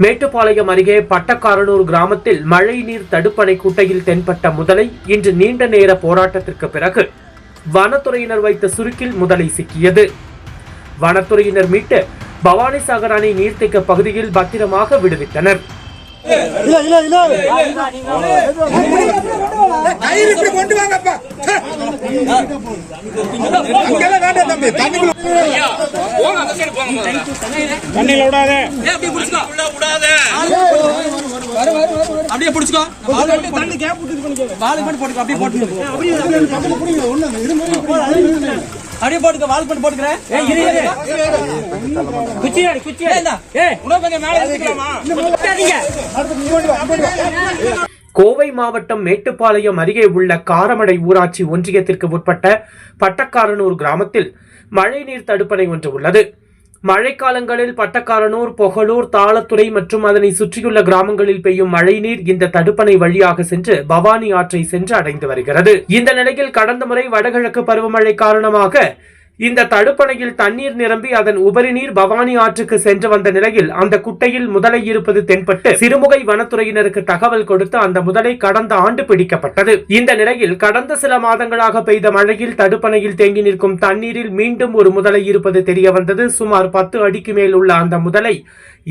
மேட்டுப்பாளையம் அருகே பட்டக்காரனூர் கிராமத்தில் மழைநீர் தடுப்பணை குட்டையில் தென்பட்ட முதலை இன்று நீண்ட நேர போராட்டத்திற்கு பிறகு வனத்துறையினர் வைத்த சுருக்கில் முதலை சிக்கியது. வனத்துறையினர் மீட்டு பவானிசாகர் அணை நீர்த்தேக்க பகுதியில் பத்திரமாக விடுவித்தனர். அப்படியே பிடிச்சுக்கோ. அப்படியே போட்டுக்க. வால் பண்ணி போட்டுக்கிறேன். கோவை மாவட்டம் மேட்டுப்பாளையம் அருகே உள்ள காரமடை ஊராட்சி ஒன்றியத்திற்கு உட்பட்ட பட்டக்காரனூர் கிராமத்தில் மழைநீர் தடுப்பணை ஒன்று உள்ளது. மழைக்காலங்களில் பட்டக்காரனூர், பொகலூர், தாளத்துறை மற்றும் அதனை சுற்றியுள்ள கிராமங்களில் பெய்யும் மழைநீர் இந்த தடுப்பணை வழியாக சென்று பவானி ஆற்றை சென்று அடைந்து வருகிறது. இந்த நிலையில் கடந்த முறை வடகிழக்கு பருவமழை காரணமாக இந்த தடுப்பணையில் தண்ணீர் நிரம்பி அதன் உபரி நீர் பவானி ஆற்றுக்கு சென்று வந்த நிலையில் அந்த குட்டையில் முதலை இருப்பது தென்பட்டு சிறுமுகை வனத்துறையினருக்கு தகவல் கொடுத்து அந்த முதலை கடந்த ஆண்டு பிடிக்கப்பட்டது. இந்த நிலையில் கடந்த சில மாதங்களாக பெய்த மழையில் தடுப்பணையில் தேங்கி நிற்கும் தண்ணீரில் மீண்டும் ஒரு முதலை இருப்பது தெரிய வந்தது. சுமார் 10 அடிக்கு மேல் உள்ள அந்த முதலை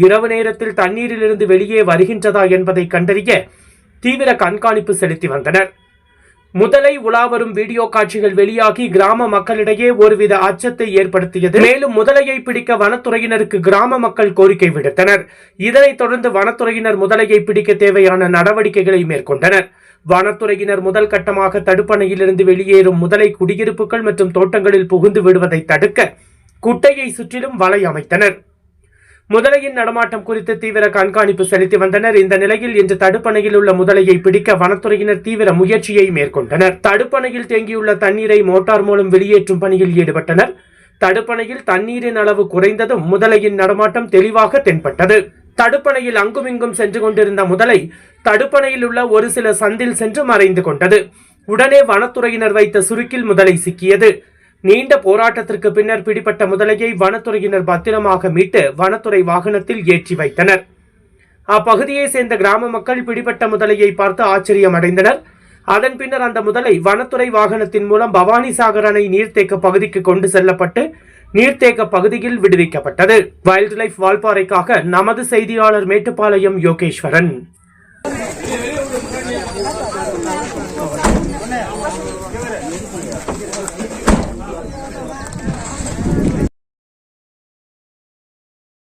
இரவு நேரத்தில் தண்ணீரில் இருந்து வெளியே வருகின்றதா என்பதை கண்டறிய தீவிர கண்காணிப்பு செலுத்தி வந்தனர். முதலை உலாவரும் வீடியோ காட்சிகள் வெளியாகி கிராம மக்களிடையே ஒருவித அச்சத்தை ஏற்படுத்தியது. மேலும் முதலையை பிடிக்க வனத்துறையினருக்கு கிராம மக்கள் கோரிக்கை விடுத்தனர். இதனைத் தொடர்ந்து வனத்துறையினர் முதலையை பிடிக்க தேவையான நடவடிக்கைகளை மேற்கொண்டனர். வனத்துறையினர் முதல் கட்டமாக தடுப்பணையிலிருந்து வெளியேறும் முதலை குடியிருப்புகள் மற்றும் தோட்டங்களில் புகுந்து விடுவதை தடுக்க குட்டையை சுற்றிலும் வலை அமைத்தனர். முதலையின் நடமாட்டம் குறித்து தீவிர கண்காணிப்பு செலுத்தி வந்தனர். இந்த நிலையில் இன்று தடுப்பணையில் உள்ள முதலையை பிடிக்க வனத்துறையினர் தீவிர முயற்சியை மேற்கொண்டனர். தடுப்பணையில் தேங்கியுள்ள தண்ணீரை மோட்டார் மூலம் வெளியேற்றும் பணியில் ஈடுபட்டனர். தடுப்பணையில் தண்ணீரின் அளவு குறைந்ததும் முதலையின் நடமாட்டம் தெளிவாக தென்பட்டது. தடுப்பணையில் அங்குமிங்கும் சென்று கொண்டிருந்த முதலை தடுப்பணையில் உள்ள ஒரு சில சந்தில் சென்று மறைந்து கொண்டது. உடனே வனத்துறையினர் வைத்த சுருக்கில் முதலை சிக்கியது. நீண்ட போராட்டத்திற்கு பின்னர் பிடிப்பட்ட முதலையை வனத்துறையினர் பத்திரமாக மீட்டு வனத்துறை வாகனத்தில் ஏற்றி வைத்தனர். அப்பகுதியை சேர்ந்த கிராம மக்கள் பிடிப்பட்ட முதலையை பார்த்து ஆச்சரியம் அடைந்தனர். அதன் பின்னர் அந்த முதலை வனத்துறை வாகனத்தின் மூலம் பவானிசாகர் அணை நீர்த்தேக்க பகுதிக்கு கொண்டு செல்லப்பட்டு நீர்த்தேக்க பகுதியில் விடுவிக்கப்பட்டது. வைல்ட் லைஃப் வால்பாறைக்காக நமது செய்தியாளர் மேட்டுப்பாளையம் யோகேஸ்வரன்.